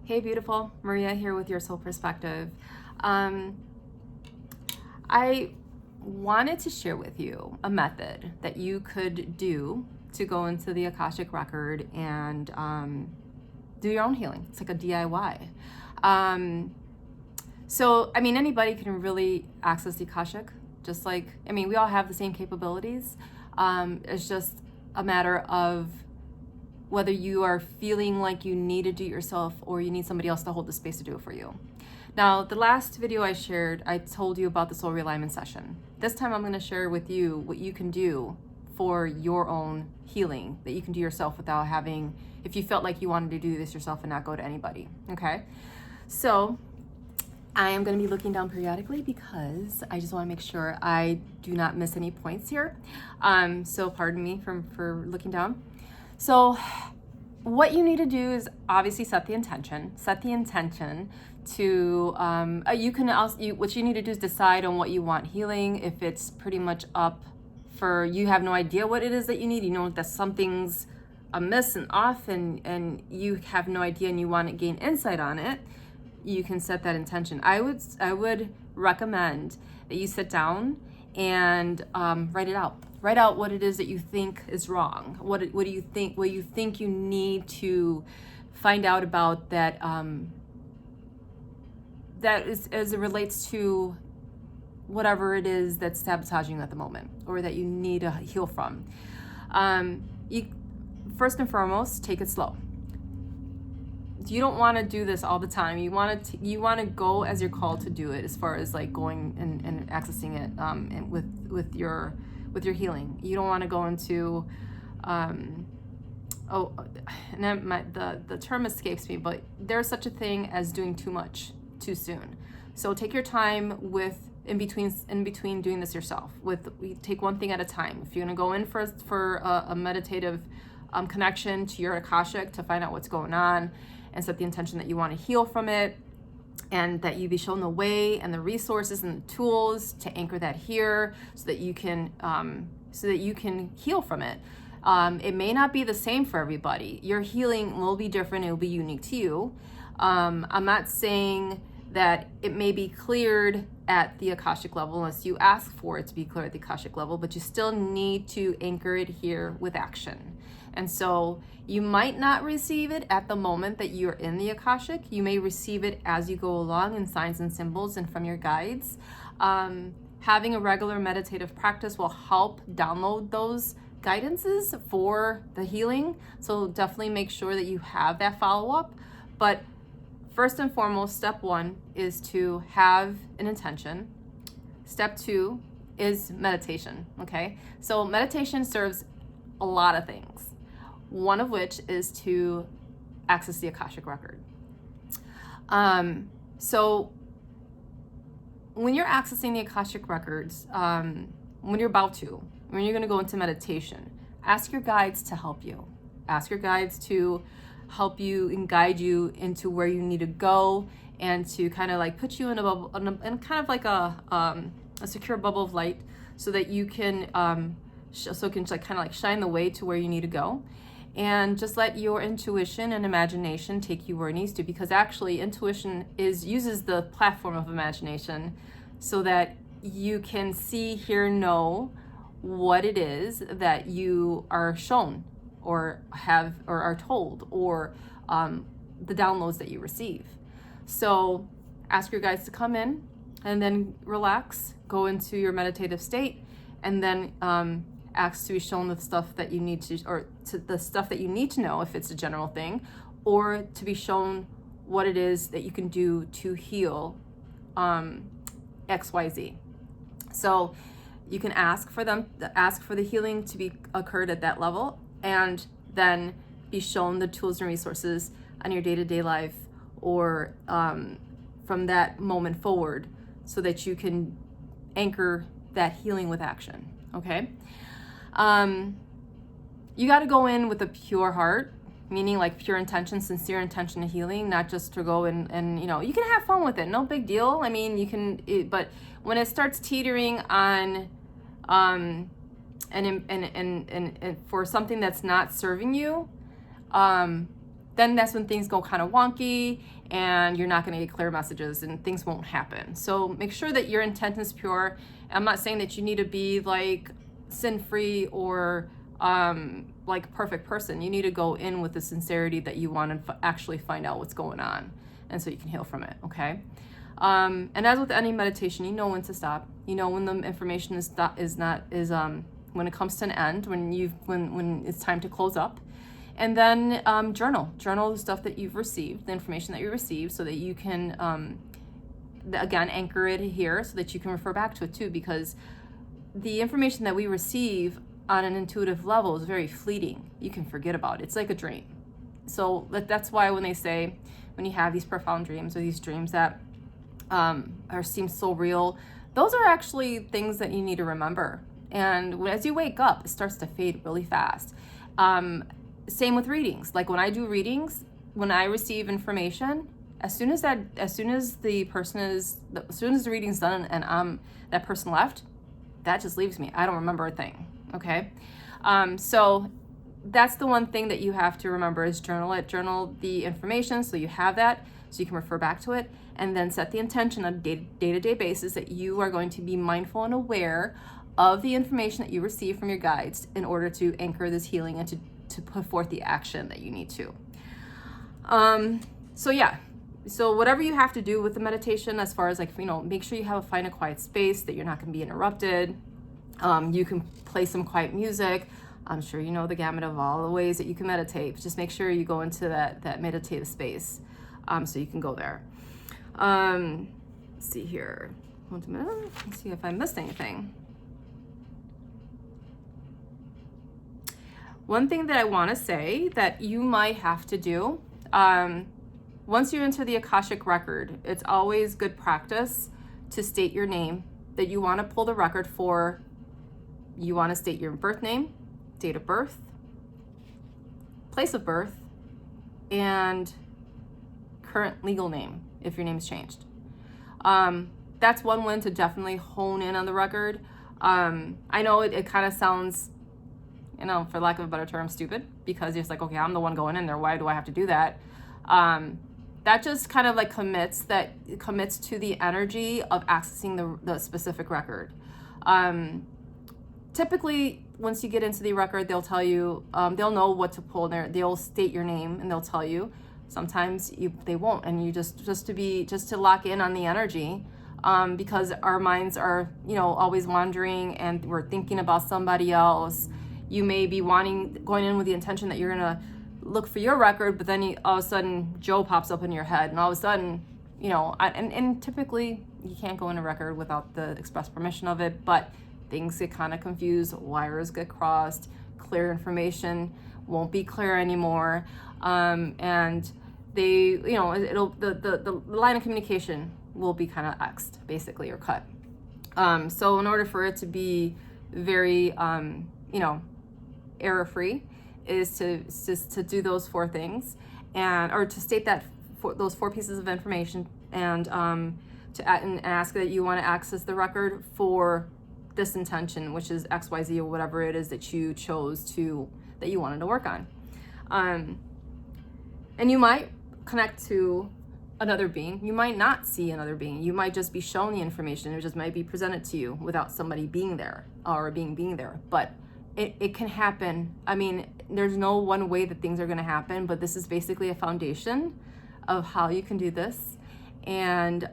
Hey beautiful, Maria here with your soul perspective. I wanted to share with you a method that you could do to go into the Akashic Record and do your own healing. It's like a DIY. Anybody can really access the Akashic, just like, we all have the same capabilities. It's just a matter of whether you are feeling like you need to do it yourself or you need somebody else to hold the space to do it for you. Now, the last video I shared, I told you about the soul realignment session. This time I'm going to share with you what you can do for your own healing that you can do yourself without having, if you felt like you wanted to do this yourself and not go to anybody, okay? So I am going to be looking down periodically because I just want to make sure I do not miss any points here. So pardon me for looking down. So what you need to do is obviously set the intention to, what you need to do is decide on what you want healing. If it's pretty much up for, you have no idea what it is that you need, you know that something's amiss and off and you have no idea and you want to gain insight on it, you can set that intention. I would recommend that you sit down and write it out. Write out what it is that you think is wrong. What do you think? What you think you need to find out about that. That is as it relates to whatever it is that's sabotaging you at the moment, or that you need to heal from. You first and foremost, take it slow. You don't want to do this all the time. You want to go as you're called to do it, as far as like going and accessing it and with your healing. You don't want to go into the term escapes me, but there's such a thing as doing too much too soon. So take your time in between doing this yourself. We take one thing at a time. If you're going to go in for a meditative connection to your Akashic to find out what's going on and set the intention that you want to heal from it, and that you be shown the way and the resources and the tools to anchor that here so that you can heal from it. It may not be the same for everybody. Your healing will be different. It will be unique to you. I'm not saying that it may be cleared at the Akashic level unless you ask for it to be cleared at the Akashic level, but you still need to anchor it here with action. And so you might not receive it at the moment that you're in the Akashic. You may receive it as you go along in signs and symbols and from your guides. Having a regular meditative practice will help download those guidances for the healing. So definitely make sure that you have that follow-up. But first and foremost, step one is to have an intention. Step two is meditation, okay? So meditation serves a lot of things. One of which is to access the Akashic Record. So when you're accessing the Akashic Records, when you're going to go into meditation, ask your guides to help you. Ask your guides to help you and guide you into where you need to go, and to kind of like put you in a bubble, in kind of like a secure bubble of light, so that you can shine the way to where you need to go. And just let your intuition and imagination take you where it needs to, because actually intuition uses the platform of imagination so that you can see, hear, know what it is that you are shown or have or are told, or the downloads that you receive. So ask your guides to come in and then relax, go into your meditative state, and then ask to be shown the stuff that you need to, or to the stuff that you need to know if it's a general thing, or to be shown what it is that you can do to heal XYZ. So you can ask for the healing to be occurred at that level, and then be shown the tools and resources on your day-to-day life, or from that moment forward, so that you can anchor that healing with action, okay? You got to go in with a pure heart, meaning like pure intention, sincere intention of healing, not just to go and you can have fun with it, no big deal. But when it starts teetering on, and for something that's not serving you, then that's when things go kind of wonky and you're not going to get clear messages and things won't happen. So make sure that your intent is pure. I'm not saying that you need to be like sin-free or like perfect person. You need to go in with the sincerity that you want to actually find out what's going on, and so you can heal from it. Okay. And as with any meditation, you know when to stop. You know when the information is when it comes to an end, when it's time to close up. And then journal the stuff that you've received, the information that you received, so that you can again anchor it here, so that you can refer back to it too, because the information that we receive on an intuitive level is very fleeting. You can forget about it. It's like a dream. So that's why when they say, when you have these profound dreams, or these dreams that seem so real, those are actually things that you need to remember. And as you wake up, it starts to fade really fast. Same with readings. Like when I do readings, when I receive information, as soon as the reading's done and that person left, that just leaves me. I don't remember a thing. Okay. So that's the one thing that you have to remember is journal the information, so you have that, so you can refer back to it, and then set the intention on a day-to-day basis that you are going to be mindful and aware of the information that you receive from your guides in order to anchor this healing and to put forth the action that you need to. So whatever you have to do with the meditation, as far as like, make sure you find a quiet space, that you're not going to be interrupted. You can play some quiet music. I'm sure you know the gamut of all the ways that you can meditate. Just make sure you go into that meditative space, so you can go there. Let's see here. Hold a minute. Let's see if I missed anything. One thing that I want to say that you might have to do, once you enter the Akashic Record, it's always good practice to state your name that you want to pull the record for. You want to state your birth name, date of birth, place of birth, and current legal name if your name's changed. That's one way to definitely hone in on the record. I know it kind of sounds, for lack of a better term, stupid, because it's like, okay, I'm the one going in there. Why do I have to do that? That just kind of like commits to the energy of accessing the specific record. Typically, once you get into the record, they'll tell you, they'll know what to pull there. They'll state your name and they'll tell you. Sometimes they won't, and you just to lock in on the energy, because our minds are, always wandering and we're thinking about somebody else. You may be going in with the intention that you're gonna look for your record, but then all of a sudden Joe pops up in your head, and all of a sudden, and typically you can't go in a record without the express permission of it, but things get kind of confused, wires get crossed, clear information won't be clear anymore, and they, the line of communication will be kind of X'd, basically, or cut. So in order for it to be very, error-free, is to do those four things, or to state those four pieces of information, and ask that you want to access the record for this intention, which is XYZ or whatever it is that you that you wanted to work on. And you might connect to another being. You might not see another being. You might just be shown the information. It just might be presented to you without somebody being there or being there. But it can happen. I mean, there's no one way that things are going to happen, but this is basically a foundation of how you can do this. And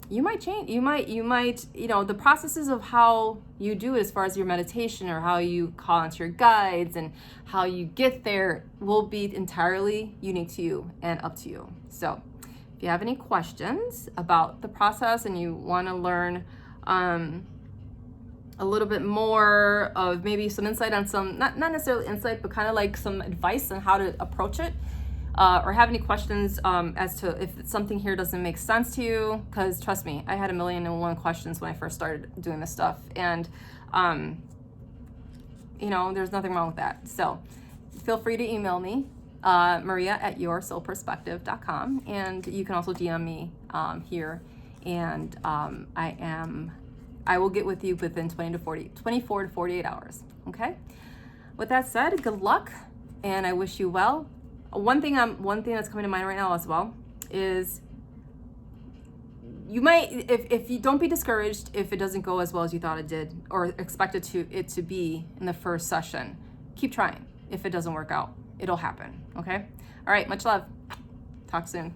you might change. You might, the processes of how you do it as far as your meditation or how you call into your guides and how you get there will be entirely unique to you and up to you. So if you have any questions about the process and you want to learn a little bit more of maybe some insight on some, not necessarily insight, but kind of like some advice on how to approach it, or have any questions as to if something here doesn't make sense to you, because trust me, I had 1,000,001 questions when I first started doing this stuff, and there's nothing wrong with that. So feel free to email me, maria@yoursoulperspective.com, and you can also DM me here, and I will get with you within 24 to 48 hours. Okay. With that said, good luck, and I wish you well. One thing that's coming to mind right now as well is you might, if you don't be discouraged if it doesn't go as well as you thought it did or expected it to be in the first session. Keep trying. If it doesn't work out, it'll happen. Okay. All right. Much love. Talk soon.